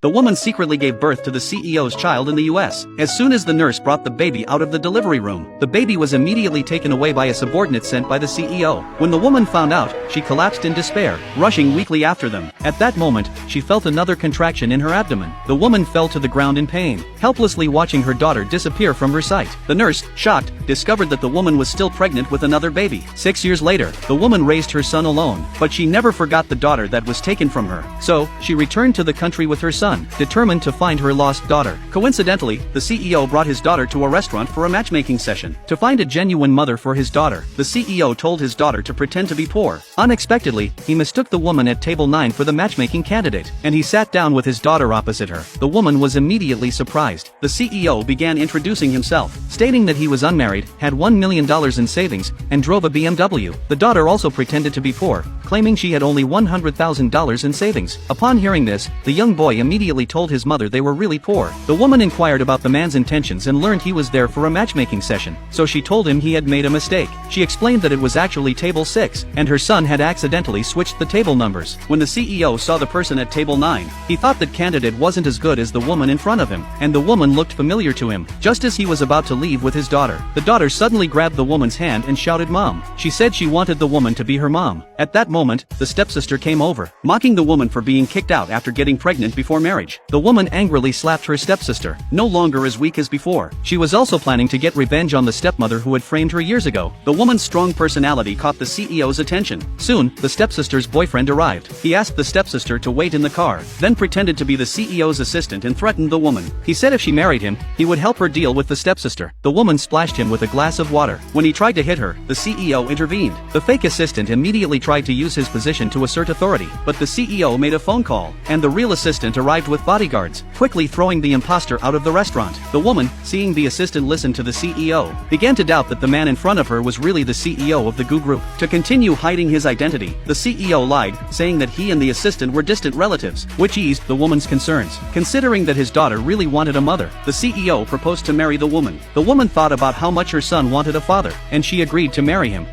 The woman secretly gave birth to the CEO's child in the US. As soon as the nurse brought the baby out of the delivery room, the baby was immediately taken away by a subordinate sent by the CEO. When the woman found out, she collapsed in despair, rushing weakly after them. At that moment, she felt another contraction in her abdomen. The woman fell to the ground in pain, helplessly watching her daughter disappear from her sight. The nurse, shocked, discovered that the woman was still pregnant with another baby. 6 years later, the woman raised her son alone, but she never forgot the daughter that was taken from her. So, she returned to the country with her son, determined to find her lost daughter. Coincidentally, the CEO brought his daughter to a restaurant for a matchmaking session. To find a genuine mother for his daughter, the CEO told his daughter to pretend to be poor. Unexpectedly, he mistook the woman at table 9 for the matchmaking candidate, and he sat down with his daughter opposite her. The woman was immediately surprised. The CEO began introducing himself, stating that he was unmarried, had $1 million in savings, and drove a BMW. The daughter also pretended to be poor, claiming she had only $100,000 in savings. Upon hearing this, the young boy immediately told his mother they were really poor. The woman inquired about the man's intentions and learned he was there for a matchmaking session, so she told him he had made a mistake. She explained that it was actually table 6, and her son had accidentally switched the table numbers. When the CEO saw the person at table 9, he thought that candidate wasn't as good as the woman in front of him, and the woman looked familiar to him. Just as he was about to leave with his daughter, the daughter suddenly grabbed the woman's hand and shouted "Mom." She said she wanted the woman to be her mom. At that moment, the stepsister came over, mocking the woman for being kicked out after getting pregnant before marriage. The woman angrily slapped her stepsister, no longer as weak as before. She was also planning to get revenge on the stepmother who had framed her years ago. The woman's strong personality caught the CEO's attention. Soon, the stepsister's boyfriend arrived. He asked the stepsister to wait in the car, then pretended to be the CEO's assistant and threatened the woman. He said if she married him, he would help her deal with the stepsister. The woman splashed him with a glass of water. When he tried to hit her, the CEO intervened. The fake assistant immediately tried to use his position to assert authority, but the CEO made a phone call, and the real assistant arrived with bodyguards, quickly throwing the imposter out of the restaurant. The woman, seeing the assistant listen to the CEO, began to doubt that the man in front of her was really the CEO of the GU group. To continue hiding his identity, the CEO lied, saying that he and the assistant were distant relatives, which eased the woman's concerns. Considering that his daughter really wanted a mother, the CEO proposed to marry the woman. The woman thought about how much her son wanted a father, and she agreed to marry him.